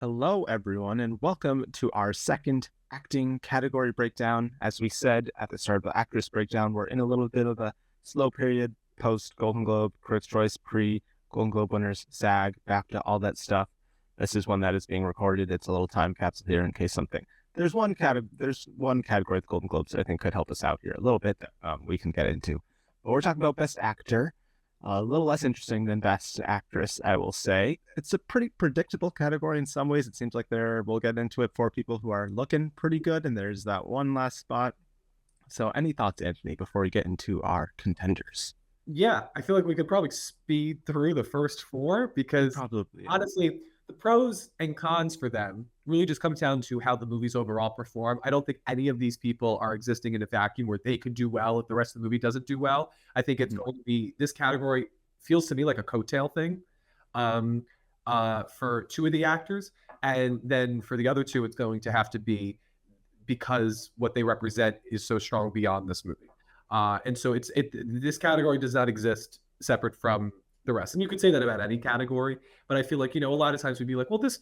Hello, everyone, and welcome to our second acting category breakdown. As we said at the start of the actress breakdown, we're in a little bit of a slow period post Golden Globe, Critics' Choice, pre Golden Globe winners, SAG, BAFTA, all that stuff. This is one that is being recorded. It's a little time capsule here in case something. There's one category of the Golden Globes that I think could help us out here a little bit that we can get into. But we're talking about Best Actor. A little less interesting than Best Actress, I will say. It's a pretty predictable category in some ways. It seems like we'll get into it for people who are looking pretty good, and there's that one last spot. So any thoughts, Anthony, before we get into our contenders? Yeah, I feel like we could probably speed through the first four because Probably. honestly, the pros and cons for them really just comes down to how the movies overall perform. I don't think any of these people are existing in a vacuum where they could do well if the rest of the movie doesn't do well. I think it's going to be this category feels to me like a coattail thing for two of the actors. And then for the other two, it's going to have to be because what they represent is so strong beyond this movie. And so this category does not exist separate from the rest. And you could say that about any category, but I feel like, a lot of times we'd be like, well, this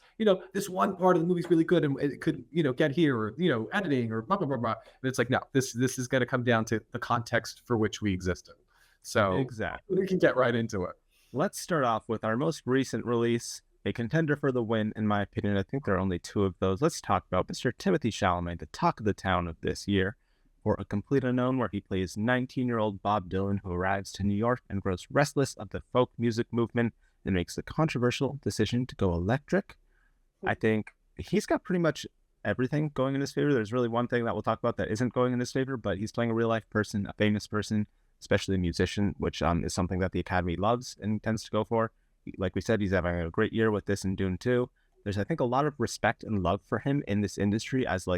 one part of the movie is really good and it could, get here or, editing or blah, blah, blah, blah. But it's like, no, this is going to come down to the context for which we exist in. So exactly. We can get right into it. Let's start off with our most recent release, a contender for the win, in my opinion. I think there are only two of those. Let's talk about Mr. Timothée Chalamet, the talk of the town of this year, for A Complete Unknown, where he plays 19-year-old Bob Dylan, who arrives to New York and grows restless of the folk music movement and makes the controversial decision to go electric. I think he's got pretty much everything going in his favor. There's really one thing that we'll talk about that isn't going in his favor, but he's playing a real-life person, a famous person, especially a musician, which is something that the Academy loves and tends to go for. Like we said, he's having a great year with this and Dune 2. There's, I think, a lot of respect and love for him in this industry as,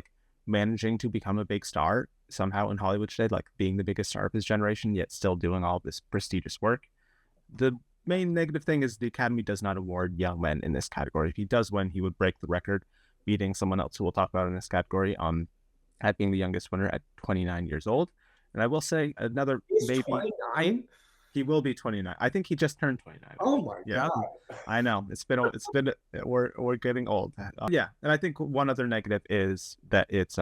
managing to become a big star somehow in Hollywood today, being the biggest star of his generation, yet still doing all this prestigious work. The main negative thing is the Academy does not award young men in this category. If he does win, he would break the record, beating someone else who we'll talk about in this category, at being the youngest winner at 29 years old. And I will say another He's maybe 29. He will be 29. I think he just turned 29. Oh my God. I know. We're getting old. Yeah. And I think one other negative is that it's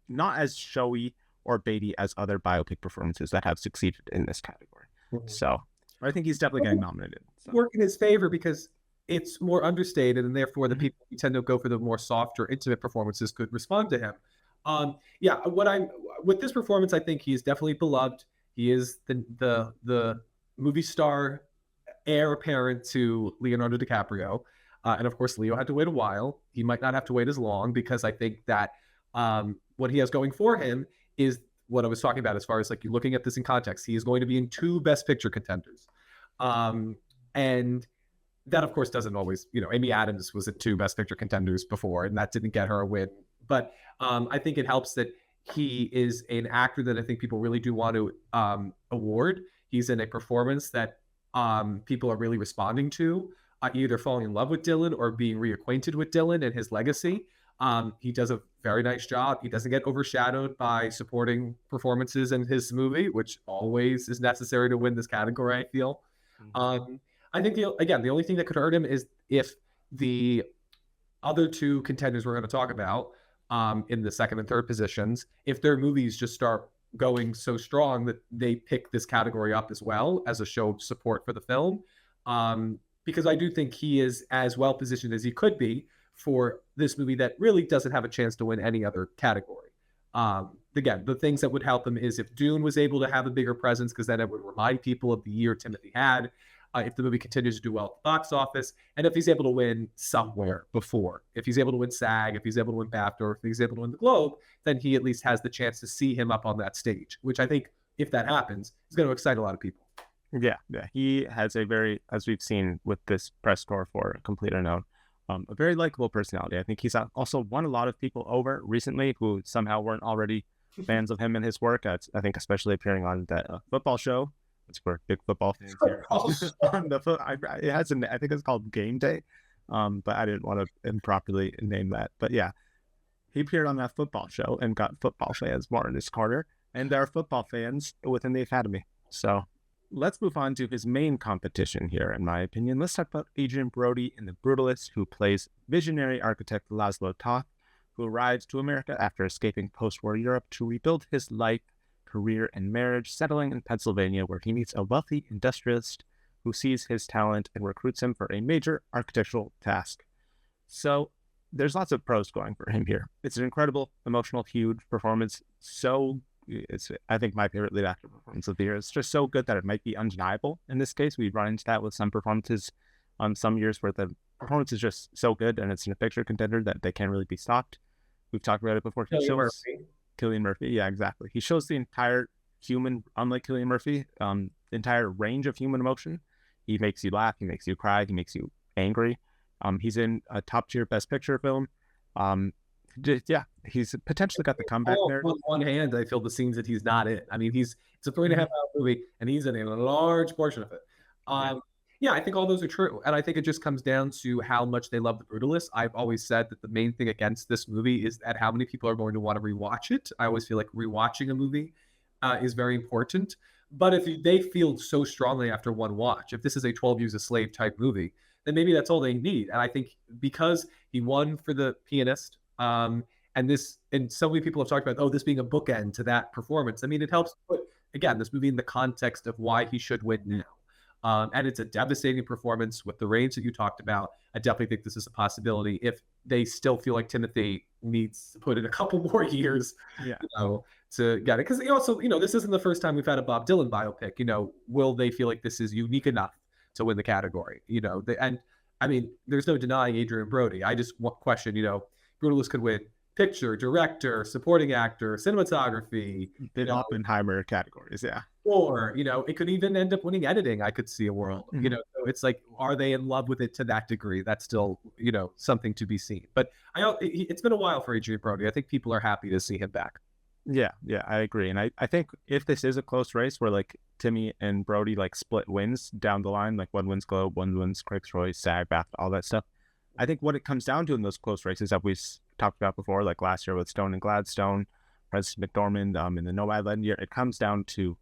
not as showy or baity as other biopic performances that have succeeded in this category. Mm-hmm. So I think he's definitely getting nominated. So. Work in his favor because it's more understated, and therefore the people who tend to go for the more softer, intimate performances could respond to him. With this performance, I think he's definitely beloved. He is the movie star heir apparent to Leonardo DiCaprio. And of course, Leo had to wait a while. He might not have to wait as long because I think that what he has going for him is what I was talking about as far as you're looking at this in context. He is going to be in two Best Picture contenders. And that, of course, doesn't always, Amy Adams was at two Best Picture contenders before, and that didn't get her a win. But I think it helps that he is an actor that I think people really do want to award. He's in a performance that people are really responding to, either falling in love with Dylan or being reacquainted with Dylan and his legacy. He does a very nice job. He doesn't get overshadowed by supporting performances in his movie, which always is necessary to win this category, I feel. Mm-hmm. I think, the only thing that could hurt him is if the other two contenders we're going to talk about in the second and third positions, if their movies just start going so strong that they pick this category up as well as a show of support for the film. Because I do think he is as well positioned as he could be for this movie that really doesn't have a chance to win any other category. Again, the things that would help him is if Dune was able to have a bigger presence, because then it would remind people of the year Timothée had. If the movie continues to do well at the box office, and if he's able to win somewhere before. If he's able to win SAG, if he's able to win BAFTA, or if he's able to win the Globe, then he at least has the chance to see him up on that stage, which I think, if that happens, is going to excite a lot of people. Yeah. He has a very, as we've seen with this press tour for A Complete Unknown, a very likable personality. I think he's also won a lot of people over recently who somehow weren't already fans of him and his work. I think especially appearing on that football show. It's for big football fans here. I think it's called Game Day, but I didn't want to improperly name that. But yeah, he appeared on that football show and got football fans more in his corner, and there are football fans within the Academy. So let's move on to his main competition here, in my opinion. Let's talk about Adrien Brody in The Brutalist, who plays visionary architect Laszlo Toth, who arrives to America after escaping post-war Europe to rebuild his life, career, and marriage, settling in Pennsylvania, where he meets a wealthy industrialist who sees his talent and recruits him for a major architectural task. So there's lots of pros going for him here. It's an incredible, emotional, huge performance. It's, I think, my favorite lead actor performance of the year. It's just so good that it might be undeniable. In this case, we run into that with some performances on some years where the performance is just so good and it's in a picture contender that they can't really be stopped. We've talked about it before. Cillian Murphy. Yeah, exactly. He shows the entire human, unlike Cillian Murphy, entire range of human emotion. He makes you laugh. He makes you cry. He makes you angry. He's in a top tier Best Picture film. He's potentially got the comeback there. On one hand, I feel the scenes that he's not in. I mean, it's a 3.5 hour movie, and he's in a large portion of it. Yeah, I think all those are true, and I think it just comes down to how much they love The Brutalist. I've always said that the main thing against this movie is that how many people are going to want to rewatch it. I always feel like rewatching a movie is very important. But if they feel so strongly after one watch, if this is a 12 Years a Slave type movie, then maybe that's all they need. And I think because he won for The Pianist, and so many people have talked about, this being a bookend to that performance. I mean, it helps put, again, this movie in the context of why he should win now. And it's a devastating performance with the range that you talked about. I definitely think this is a possibility if they still feel like Timothée needs to put in a couple more years to get it. Because also, this isn't the first time we've had a Bob Dylan biopic. Will they feel like this is unique enough to win the category? And I mean, there's no denying Adrien Brody. I just question, Brutalist could win picture, director, supporting actor, cinematography. The Oppenheimer categories, yeah. Or, it could even end up winning editing. I could see a world, so it's like, are they in love with it to that degree? That's still, something to be seen. But it's been a while for Adrien Brody. I think people are happy to see him back. Yeah, I agree. And I think if this is a close race where like Timmy and Brody like split wins down the line, like one wins Globe, one wins Critics' Choice, SAG, BAFTA, all that stuff, I think what it comes down to in those close races that we've talked about before, like last year with Stone and Gladstone, President McDormand, in the Nomadland year, it comes down to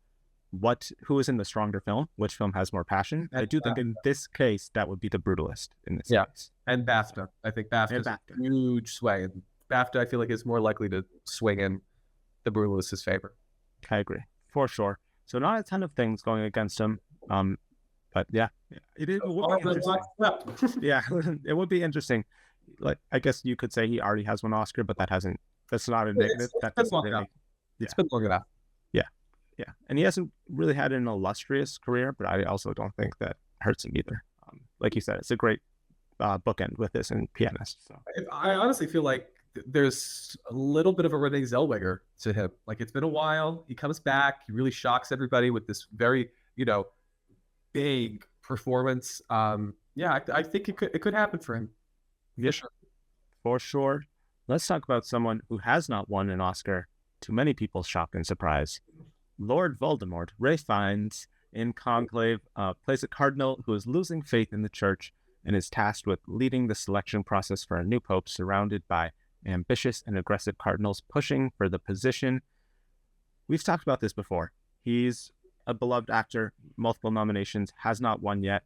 who is in the stronger film, which film has more passion. And I do think in this case that would be The Brutalist in this case. And BAFTA. I think BAFTA is a huge sway. And BAFTA, I feel like, is more likely to swing in The Brutalist's favor. I agree, for sure. So not a ton of things going against him. But yeah, it would be interesting. Yeah, it would be interesting. Like, I guess you could say he already has one Oscar, but that's not a negative. It's been long enough. Yeah. And he hasn't really had an illustrious career, but I also don't think that hurts him either. Like you said, it's a great bookend with this and Pianist. So I honestly feel like there's a little bit of a Renee Zellweger to him. Like, it's been a while. He comes back. He really shocks everybody with this very, big performance. I think it could happen for him. Yeah, sure. For sure. Let's talk about someone who has not won an Oscar, to many people's shock and surprise. Lord Voldemort, Ralph Fiennes, in Conclave, plays a cardinal who is losing faith in the church and is tasked with leading the selection process for a new pope, surrounded by ambitious and aggressive cardinals pushing for the position. We've talked about this before. He's a beloved actor, multiple nominations, has not won yet.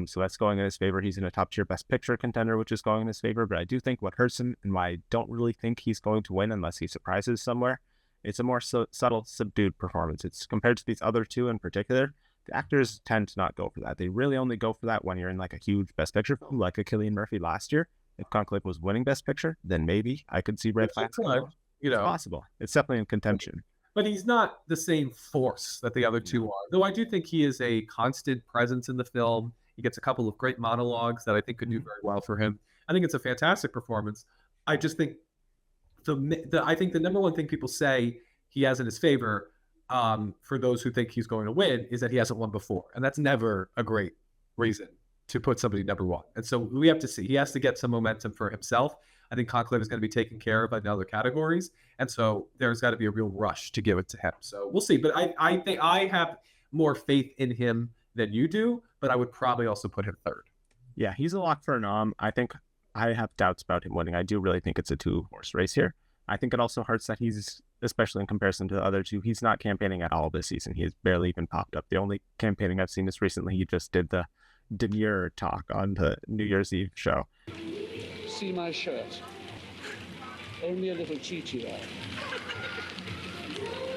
So that's going in his favor. He's in a top tier Best Picture contender, which is going in his favor. But I do think what hurts him and why I don't really think he's going to win unless he surprises somewhere, it's a more subtle, subdued performance. It's compared to these other two in particular. The actors tend to not go for that. They really only go for that when you're in like a huge Best Picture film, like a Cillian Murphy last year. If Conclave was winning Best Picture, then maybe I could see Red Fiennes. It's possible. It's definitely in contention. But he's not the same force that the other two are. Though I do think he is a constant presence in the film. He gets a couple of great monologues that I think could do very well for him. I think it's a fantastic performance. I just think I think the number one thing people say he has in his favor, for those who think he's going to win, is that he hasn't won before. And that's never a great reason to put somebody number one. And so we have to see. He has to get some momentum for himself. I think Conclave is going to be taken care of in other categories. And so there's got to be a real rush to give it to him. So we'll see. But I think I have more faith in him than you do, but I would probably also put him third. Yeah, he's a lock for a nom. I think I have doubts about him winning. I do really think it's a two-horse race here. I think it also hurts that he's especially in comparison to the other two. He's not campaigning at all this season. He has barely even popped up. The only campaigning I've seen is recently he just did the demure talk on the New Year's Eve show. See my shirt. Only a little cheeky,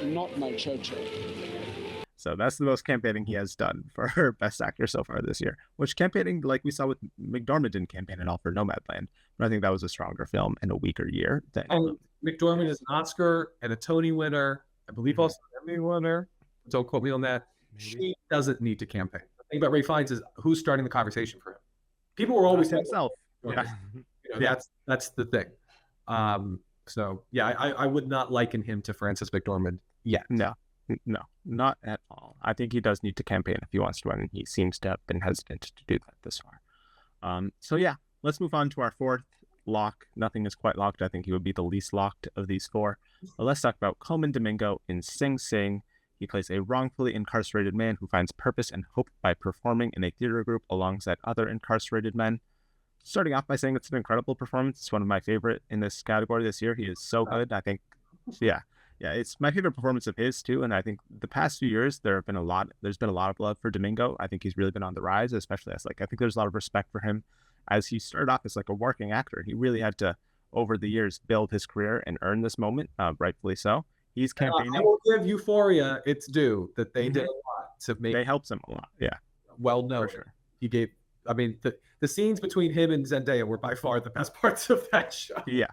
not my cho-cho. So that's the most campaigning he has done for Best Actor so far this year, which campaigning, like we saw with McDormand, didn't campaign at all for Nomadland. But I think that was a stronger film and a weaker year. And McDormand is an Oscar and a Tony winner. I believe also an Emmy winner. Don't quote me on that. Maybe. She doesn't need to campaign. The thing about Ray Fiennes is who's starting the conversation for him. People were always himself. Yeah. That's the thing. So yeah, I would not liken him to Frances McDormand yet. No, not at all. I think he does need to campaign if he wants to win, and he seems to have been hesitant to do that this far. So yeah, let's move on to our fourth lock. Nothing is quite locked. I think he would be the least locked of these four. But let's talk about Colman Domingo in Sing Sing. He plays a wrongfully incarcerated man who finds purpose and hope by performing in a theater group alongside other incarcerated men. Starting off by saying it's an incredible performance. It's one of my favorite in this category this year. He is so good. I think, yeah, it's my favorite performance of his too. And I think the past few years there's been a lot of love for Domingo. I think he's really been on the rise, especially as I think there's a lot of respect for him as he started off as a working actor. He really had to, over the years, build his career and earn this moment, rightfully so. He's campaigning. I will give Euphoria its due that they did a lot to make. They helped him a lot. Yeah. Well known. Sure. He gave. I mean, the scenes between him and Zendaya were by far the best parts of that show. Yeah.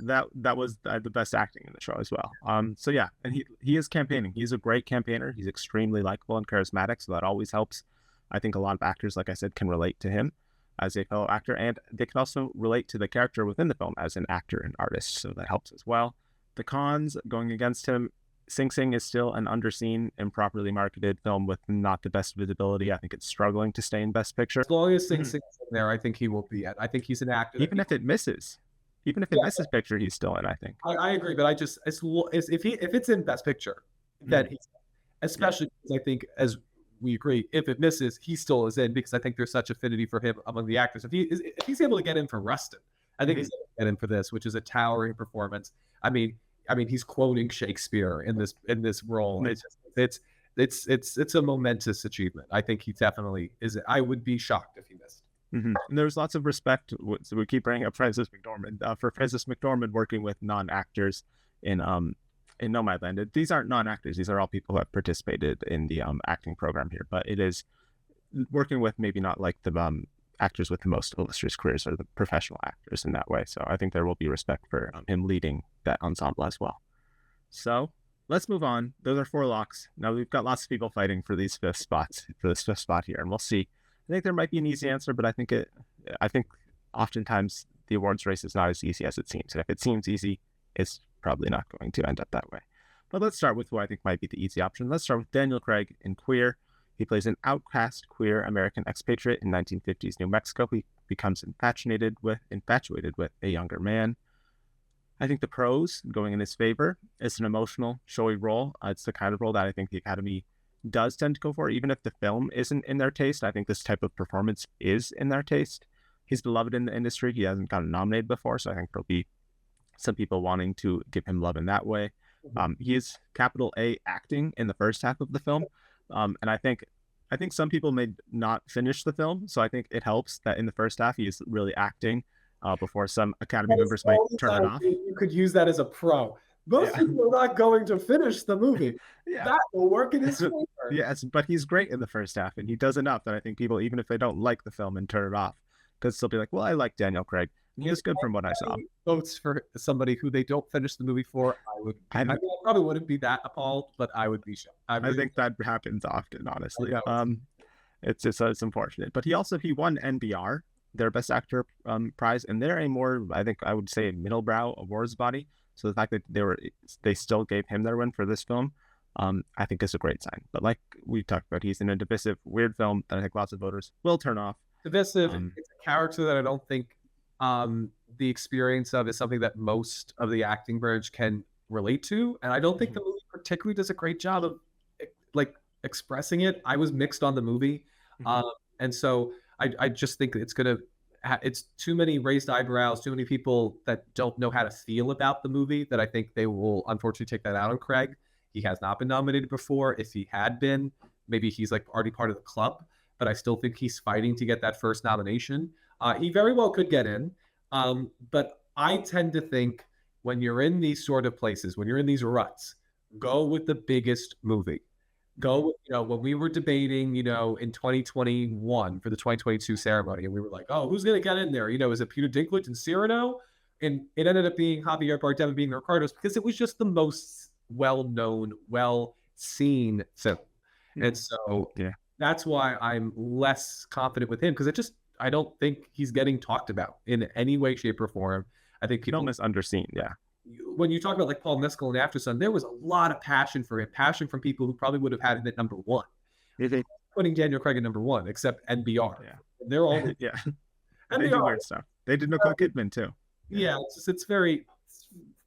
That was the best acting in the show as well. So yeah, and he is campaigning. He's a great campaigner. He's extremely likable and charismatic, so that always helps. I think a lot of actors, like I said, can relate to him as a fellow actor, and they can also relate to the character within the film as an actor and artist, so that helps as well. The cons going against him: Sing Sing is still an underseen, improperly marketed film with not the best visibility. I think it's struggling to stay in Best Picture. As long as Sing Sing is in there, I think he will be at. I think he's an actor. Even if it misses Best Picture, he's still in, I think. I agree, but if it's in Best Picture, then he's in. Especially because I think, as we agree, if it misses, he still is in, because I think there's such affinity for him among the actors. If he's able to get in for Rustin, I think he's able to get in for this, which is a towering performance. I mean, he's quoting Shakespeare in this role. It's a momentous achievement. I think he definitely is. I would be shocked if he missed. And there's lots of respect. So we keep bringing up Frances McDormand for Frances McDormand working with non-actors in Nomadland. These aren't non-actors. These are all people who have participated in the acting program here. But it is working with maybe not the actors with the most illustrious careers or the professional actors in that way. So I think there will be respect for him leading that ensemble as well. So let's move on. Those are 4 locks. Now we've got lots of people fighting for this fifth spot here, and we'll see. I think there might be an easy answer, but I think oftentimes the awards race is not as easy as it seems. And if it seems easy, it's probably not going to end up that way. But let's start with who I think might be the easy option. Let's start with Daniel Craig in Queer. He plays an outcast queer American expatriate in 1950s New Mexico. He becomes infatuated with a younger man. I think the pros going in his favor. It's an emotional, showy role. It's the kind of role that I think the Academy does tend to go for, even if the film isn't in their taste. I think this type of performance is in their taste. He's beloved in the industry. He hasn't gotten nominated before, so I think there'll be some people wanting to give him love in that way. He is capital A acting in the first half of the film. And I think some people may not finish the film, so I think it helps that in the first half he is really acting before some Academy members might turn it off. You could use that as a pro. Most people are not going to finish the movie. That will work in his favor. Yes, but he's great in the first half, and he does enough that I think people, even if they don't like the film and turn it off, could still be like, well, I like Daniel Craig. He was good from what I saw. Votes for somebody who they don't finish the movie for, I probably wouldn't be that appalled, but I would be shocked. I think that happens often, honestly. It's unfortunate. But he won NBR, their Best Actor prize, and they're a more, I think I would say, middlebrow awards body. So the fact that they still gave him their win for this film, I think is a great sign. But like we talked about, he's in a divisive, weird film that I think lots of voters will turn off. Divisive. It's a character that I don't think the experience of is something that most of the acting branch can relate to, and I don't think the movie particularly does a great job of expressing it. I was mixed on the movie, and so I just think it's gonna. it's too many raised eyebrows, too many people that don't know how to feel about the movie, that I think they will unfortunately take that out on Craig. He has not been nominated before. If he had been, maybe he's like already part of the club, but I still think he's fighting to get that first nomination. He very well could get in, but I tend to think when you're in these sort of places, when you're in these ruts, go with the biggest movie. Go, when we were debating, in 2021 for the 2022 ceremony, and we were like, oh, who's going to get in there? Is it Peter Dinklage and Cyrano? And it ended up being Javier Bardem and being the Ricardos because it was just the most well-known, well-seen film. And so that's why I'm less confident with him, because I don't think he's getting talked about in any way, shape, or form. I think people almost underseen, when you talk about like Paul Mescal and After Sun, there was a lot of passion for him, passion from people who probably would have had him at number one. Putting Daniel Craig at number one, except NBR. Yeah. They're all NBR. They do weird stuff. They did Nicole Kidman too. Yeah,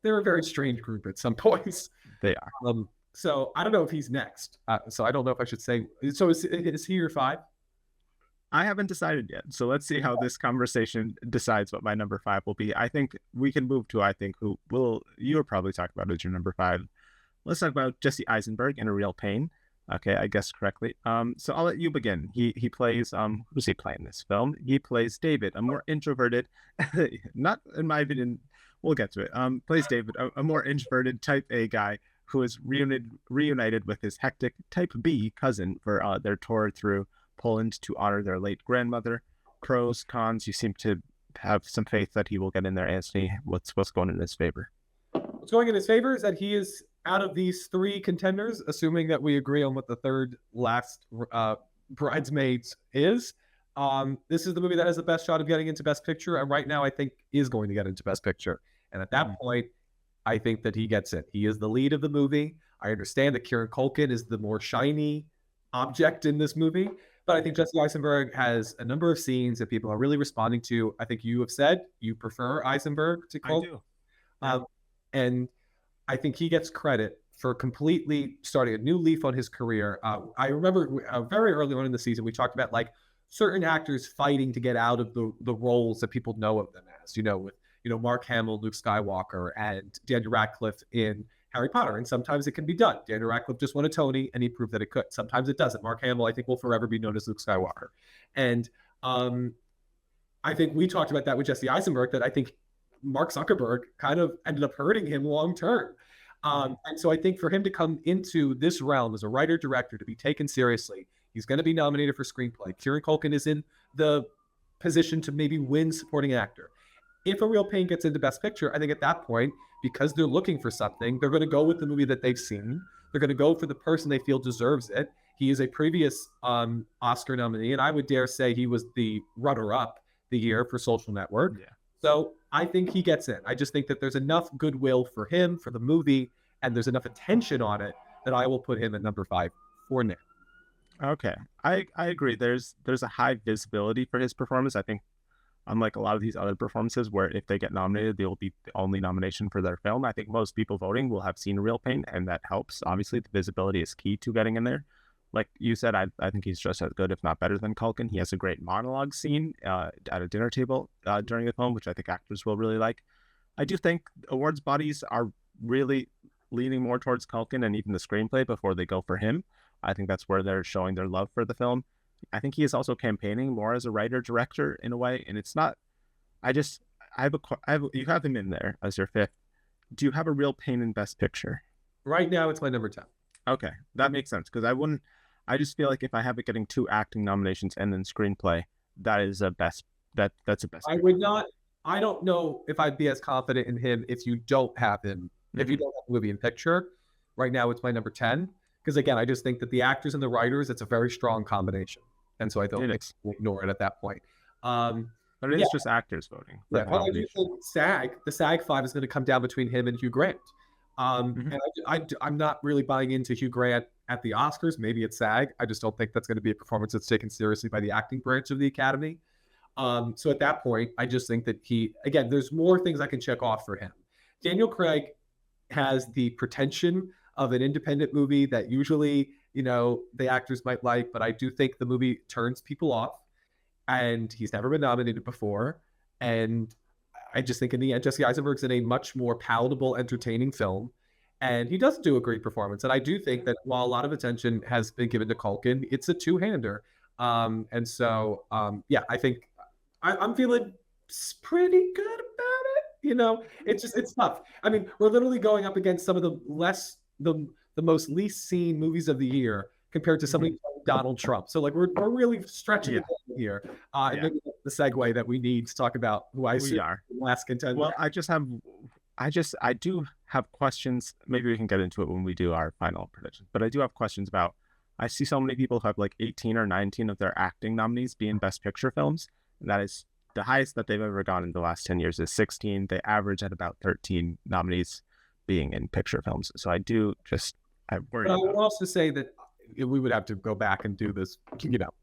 they're a very strange group at some points. They are. So I don't know if he's next. So I don't know if I should say. So is he your 5? I haven't decided yet. So let's see how this conversation decides what my number 5 will be. I think we can move to, who you'll probably talk about as your number 5. Let's talk about Jesse Eisenberg in A Real Pain. Okay, I guessed correctly. So I'll let you begin. He plays, who's he playing in this film? He plays David, a more introverted, not in my opinion, we'll get to it. Plays David, a more introverted type A guy who is reunited with his hectic type B cousin for their tour through Poland to honor their late grandmother. Pros, cons, you seem to have some faith that he will get in there. Anthony, what's going in his favor? What's going in his favor is that he is out of these 3 contenders, assuming that we agree on what the third last Bridesmaids is. This is the movie that has the best shot of getting into Best Picture, and right now I think is going to get into Best Picture. And at that point, I think that he gets it. He is the lead of the movie. I understand that Kieran Culkin is the more shiny object in this movie, but I think Jesse Eisenberg has a number of scenes that people are really responding to. I think you have said you prefer Eisenberg to Culkin. I do. And I think he gets credit for completely starting a new leaf on his career. I remember very early on in the season, we talked about like certain actors fighting to get out of the roles that people know of them as, with Mark Hamill, Luke Skywalker, and Daniel Radcliffe in Harry Potter. And sometimes it can be done. Daniel Radcliffe just won a Tony and he proved that it could. Sometimes it doesn't. Mark Hamill, I think, will forever be known as Luke Skywalker. And I think we talked about that with Jesse Eisenberg, that I think Mark Zuckerberg kind of ended up hurting him long term. And so I think for him to come into this realm as a writer-director, to be taken seriously, he's going to be nominated for screenplay. Kieran Culkin is in the position to maybe win supporting actor. If A Real Pain gets into Best Picture, I think at that point, because they're looking for something, they're going to go with the movie that they've seen. They're going to go for the person they feel deserves it. He is a previous Oscar nominee, and I would dare say he was the runner-up the year for Social Network. Yeah. So I think he gets in. I just think that there's enough goodwill for him, for the movie, and there's enough attention on it that I will put him at number 5 for now. Okay. I agree. There's a high visibility for his performance. I think unlike a lot of these other performances where if they get nominated, they will be the only nomination for their film. I think most people voting will have seen A Real Pain, and that helps. Obviously, the visibility is key to getting in there. Like you said, I think he's just as good, if not better, than Culkin. He has a great monologue scene at a dinner table during the film, which I think actors will really like. I do think awards bodies are really leaning more towards Culkin and even the screenplay before they go for him. I think that's where they're showing their love for the film. I think he is also campaigning more as a writer-director in a way, and it's not. You have him in there as your 5th. Do you have A Real Pain in Best Picture? Right now, it's my number 10. Okay, that makes sense, because I just feel like if I have it getting 2 acting nominations and then screenplay, that is a best. That's a best. I would not. I don't know if I'd be as confident in him if you don't have him. Mm-hmm. If you don't have the movie in picture, right now it's my number 10. Because again, I just think that the actors and the writers, it's a very strong combination, and so I don't ignore it at that point. But it is just actors voting. Yeah, well, I do think the SAG 5 is going to come down between him and Hugh Grant. And I'm not really buying into Hugh Grant at the Oscars. Maybe it's SAG. I just don't think that's going to be a performance that's taken seriously by the acting branch of the Academy. So at that point, I just think that there's more things I can check off for him. Daniel Craig has the pretension of an independent movie that usually, the actors might like, but I do think the movie turns people off. and he's never been nominated before. And I just think in the end, Jesse Eisenberg's in a much more palatable, entertaining film. And he does do a great performance. And I do think that while a lot of attention has been given to Culkin, it's a two-hander. And so, I think I'm feeling pretty good about it. It's tough. I mean, we're literally going up against some of the most least seen movies of the year compared to somebody like Donald Trump. So like we're really stretching it here. And maybe that's the segue that we need to talk about who I see last contender. Well, I do have questions. Maybe we can get into it when we do our final predictions. But I do have questions about. I see so many people who have like 18 or 19 of their acting nominees being Best Picture films, and that is the highest that they've ever gone in the last 10 years is 16. They average at about 13 nominees being in picture films. So I worry. But I would also say that we would have to go back and do this,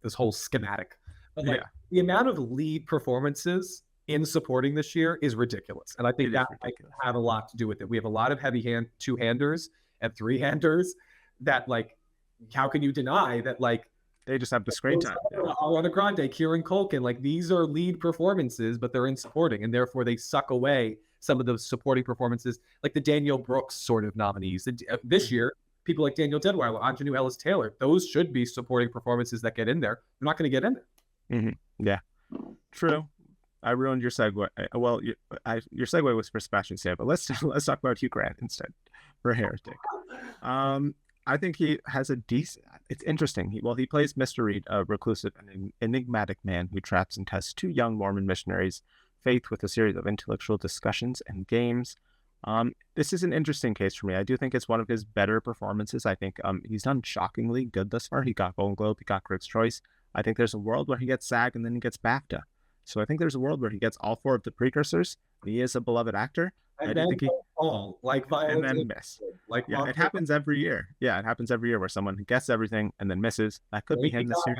this whole schematic. But the amount of lead performances in supporting this year is ridiculous. And I think that might have a lot to do with it. We have a lot of two-handers and three-handers that how can you deny that they just have the screen time. Ariana Grande, Kieran Culkin, these are lead performances, but they're in supporting, and therefore they suck away some of the supporting performances, like the Daniel Brooks sort of nominees. This year, people like Daniel Deadwyler, Anjanou Ellis-Taylor, those should be supporting performances that get in there. They're not going to get in there. Mm-hmm. Yeah, true. I ruined your segue. Well, your segue was for Sebastian Stan, but let's talk about Hugh Grant instead for Heretic. I think he has a decent. It's interesting. He plays Mr. Reed, a reclusive and enigmatic man who traps and tests two young Mormon missionaries' faith with a series of intellectual discussions and games. This is an interesting case for me. I do think it's one of his better performances. I think he's done shockingly good thus far. He got Golden Globe, he got Critics' Choice. I think there's a world where he gets SAG and then he gets BAFTA. So I think there's a world where he gets all four of the precursors. He is a beloved actor. And then and then miss. It happens every year. Yeah, it happens every year where someone gets everything and then misses. That could be him this year.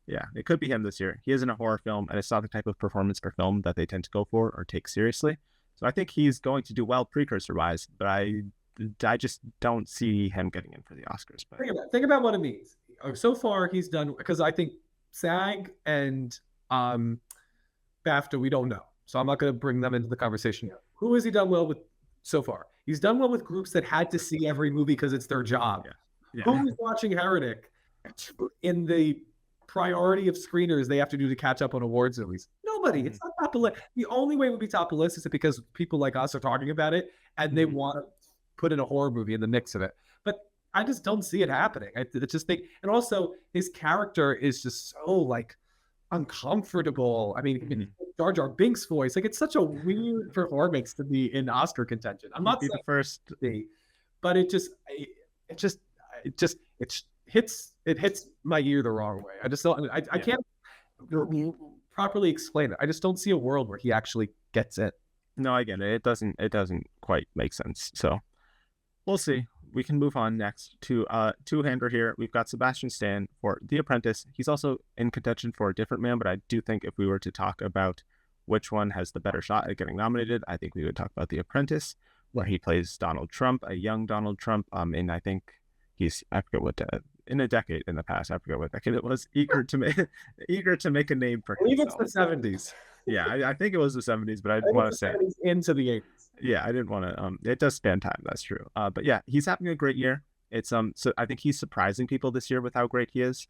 Yeah, it could be him this year. He is in a horror film, and it's not the type of performance or film that they tend to go for or take seriously. So I think he's going to do well precursor-wise, but I just don't see him getting in for the Oscars. But think about what it means. So far, he's done, because I think SAG and BAFTA, we don't know. So I'm not going to bring them into the conversation yet. Who has he done well with so far? He's done well with groups that had to see every movie because it's their job. Yeah. Who is watching Heretic in the priority of screeners they have to do to catch up on awards movies? Nobody. It's not top of the list. The only way it would be top of the list is because people like us are talking about it and they want to put in a horror movie in the mix of it. But I just don't see it happening. I just think, and also his character is just so uncomfortable. I mean, Jar Jar Binks' voice, it's such a weird performance to be in Oscar contention. I'm not saying the first, but it hits my ear the wrong way. I just don't. I can't properly explain it. I just don't see a world where he actually gets it. No, I get it. It doesn't quite make sense. So we'll see. We can move on next to two-hander here. We've got Sebastian Stan for The Apprentice. He's also in contention for A Different Man, but I do think if we were to talk about which one has the better shot at getting nominated, I think we would talk about The Apprentice, where he plays Donald Trump, a young Donald Trump. And I think I forget what in a decade in the past, I forget what decade it was, eager to make a name for himself. I believe it's the 70s. Yeah, I think it was the 70s, but I didn't want to say into the 80s. Yeah, I didn't want to. It does span time. That's true. But yeah, he's having a great year. It's so I think he's surprising people this year with how great he is.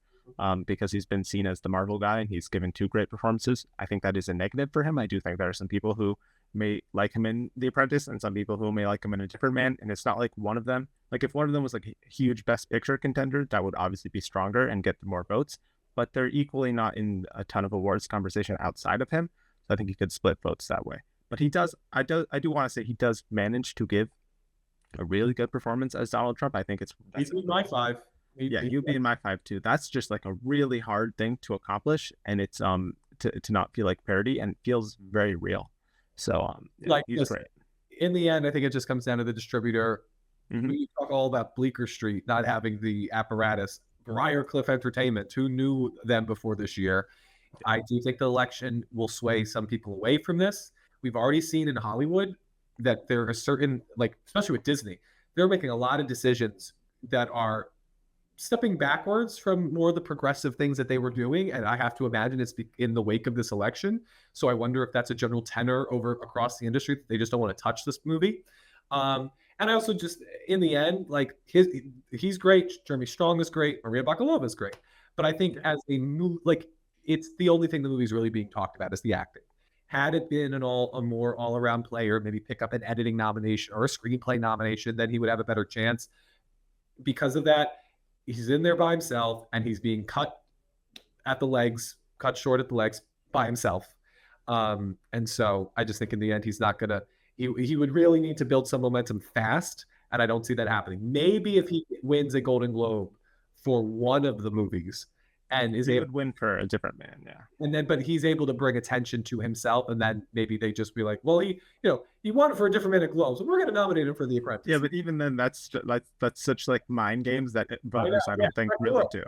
Because he's been seen as the Marvel guy and he's given two great performances. I think that is a negative for him. I do think there are some people who may like him in The Apprentice and some people who may like him in A Different Man. And it's not like one of them. If one of them was a huge Best Picture contender, that would obviously be stronger and get more votes. But they're equally not in a ton of awards conversation outside of him. So I think he could split votes that way. But he does. I do want to say he does manage to give a really good performance as Donald Trump. I think he's in my 5. You'd be in my 5 too. That's just a really hard thing to accomplish, and it's to not feel like parody and it feels very real. So he's great. In the end, I think it just comes down to the distributor. Mm-hmm. We talk all about Bleecker Street not having the apparatus. Briarcliff Entertainment, who knew them before this year? I do think the election will sway some people away from this. We've already seen in Hollywood that there are certain, especially with Disney, they're making a lot of decisions that are stepping backwards from more of the progressive things that they were doing, and I have to imagine it's in the wake of this election. So I wonder if that's a general tenor across the industry. They just don't want to touch this movie. And I also just, in the end, like he's great. Jeremy Strong is great. Maria Bakalova is great. But I think as a movie, like it's the only thing the movie's really being talked about is the acting. Had it been a more all-around player, maybe pick up an editing nomination or a screenplay nomination, then he would have a better chance. Because of that, he's in there by himself, and he's being cut short at the legs by himself. And so I just think in the end, he's not gonna. He would really need to build some momentum fast, and I don't see that happening. Maybe if he wins a Golden Globe for one of the movies, and he would win for A Different Man, yeah. And then, but he's able to bring attention to himself, and then maybe they just be like, well, he won it for A Different Man at Globe, so we're going to nominate him for The Apprentice. Yeah, but even then, that's such like mind games that voters, I don't think really do.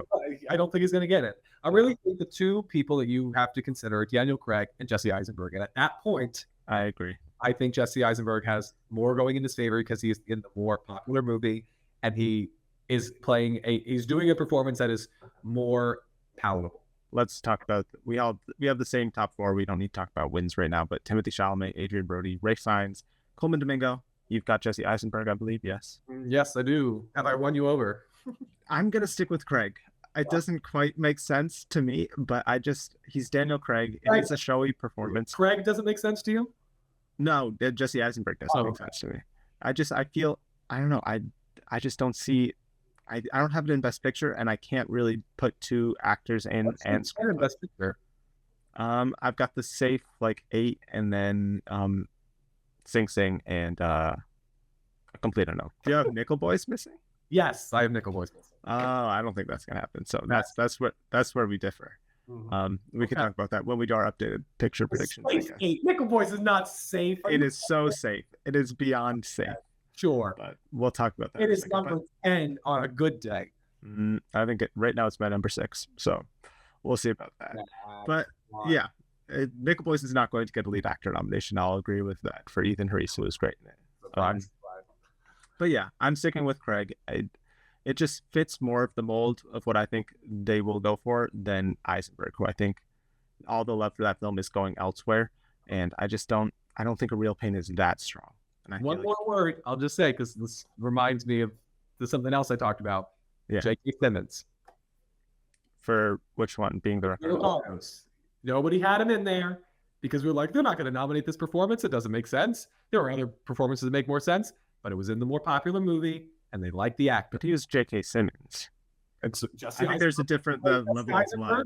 I don't think he's going to get it. I really think the two people that you have to consider are Daniel Craig and Jesse Eisenberg, and at that point, I agree. I think Jesse Eisenberg has more going in his favor because he's in the more popular movie, and he is he's doing a performance that is more palatable. Let's talk about, we have the same top four. We don't need to talk about wins right now, but Timothée Chalamet, Adrien Brody, Ralph Fiennes, Colman Domingo. You've got Jesse Eisenberg, I believe. Yes. Yes, I do. Have I won you over? I'm going to stick with Craig. It doesn't quite make sense to me, but he's Daniel Craig. It's a showy performance. Craig doesn't make sense to you? No, Jesse Eisenberg doesn't make sense to me. I don't know. I just don't see, I don't have it in Best Picture, and I can't really put two actors in and Best Picture. I've got the safe like 8, and then Sing Sing and A Complete Unknown. Do you have Nickel Boys missing? Yes, I have Nickel Boys missing. Oh, I don't think that's gonna happen. So that's where we differ. Mm-hmm. We can talk about that when we do our updated picture predictions. Nickel Boys is not safe. It is so safe. It is beyond safe. Sure, but we'll talk about that. It is number 10 on a good day. I think right now it's my number 6, so we'll see about that. But yeah, Nickel Boys is not going to get a lead actor nomination. I'll agree with that for Ethan Hariss, who was great in it. But yeah, I'm sticking with Craig. It just fits more of the mold of what I think they will go for than Eisenberg, who I think all the love for that film is going elsewhere, and I don't think A Real Pain is that strong. One more word, I'll just say, because this reminds me of something else I talked about. Yeah. J.K. Simmons. For which one? Being the record. Nobody had him in there because we were like, they're not going to nominate this performance. It doesn't make sense. There are other performances that make more sense, but it was in the more popular movie, and they liked the actor. But he was J.K. Simmons. And so I think there's a different level of love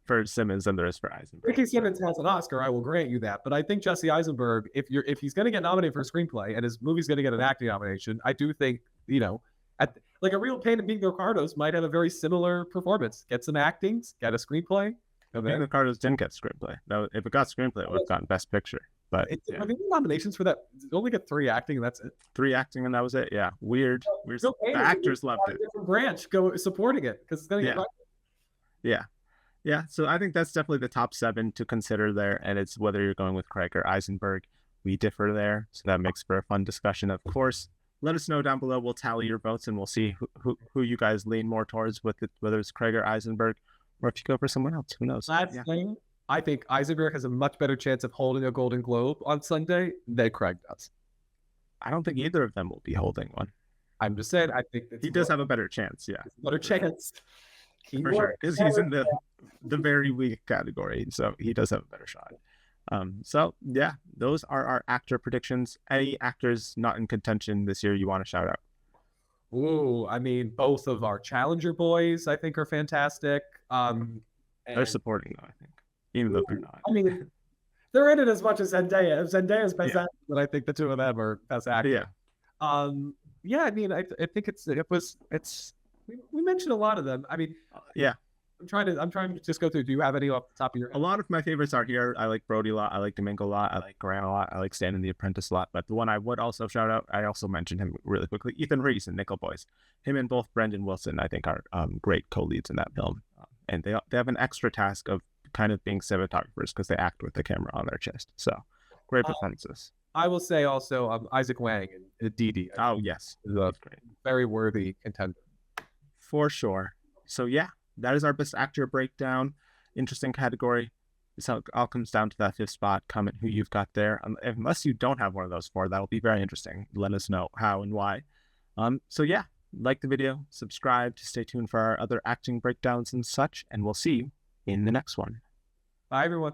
for Simmons than there is for Eisenberg. J.K. Simmons has an Oscar, I will grant you that. But I think Jesse Eisenberg, if he's going to get nominated for a screenplay and his movie's going to get an acting nomination, I do think, like A Real Pain and Being the Ricardos might have a very similar performance. Get some acting, get a screenplay. Being the Ricardos didn't get screenplay. No, if it got screenplay, it would have gotten Best Picture. But are there nominations for that? It only get 3 acting, and that's it. 3 acting, and that was it. Yeah, weird. The actors loved it. Different branch go supporting it because it's going to get. Yeah, so I think that's definitely the top 7 to consider there, and it's whether you're going with Craig or Eisenberg. We differ there, so that makes for a fun discussion. Of course, let us know down below. We'll tally your votes, and we'll see who you guys lean more towards, whether it's Craig or Eisenberg, or if you go for someone else. Who knows? I think Eisenberg has a much better chance of holding a Golden Globe on Sunday than Craig does. I don't think either of them will be holding one. I'm just saying, I think he does have a better chance. Yeah, better chance. For sure, because he's in the very weak category, so he does have a better shot. So yeah, those are our actor predictions. Any actors not in contention this year you want to shout out? Ooh, I mean, both of our Challenger boys, I think, are fantastic. They're supporting though, I think, even though they're not. I mean, they're in it as much as Zendaya. Zendaya's best actor, but I think the two of them are best actors. Yeah. I mean, I think it's. We mentioned a lot of them. I mean, yeah. I'm trying to just go through. Do you have any off the top of your head? A lot of my favorites are here. I like Brody a lot. I like Domingo a lot. I like Grant a lot. I like Stan in The Apprentice a lot. But the one I would also shout out, I also mentioned him really quickly, Ethan Hariss and Nickel Boys. Him and both Brendan Wilson, I think, are great co-leads in that film. And they have an extra task of kind of being cinematographers because they act with the camera on their chest. So great performances. I will say also Isaac Wang and Didi. Oh, yes. Is a very worthy contender. For sure. So yeah, that is our best actor breakdown. Interesting category. So it all comes down to that 5th spot. Comment who you've got there. Unless you don't have one of those 4, that'll be very interesting. Let us know how and why. So yeah, like the video, subscribe to stay tuned for our other acting breakdowns and such, and we'll see you in the next one. Bye, everyone.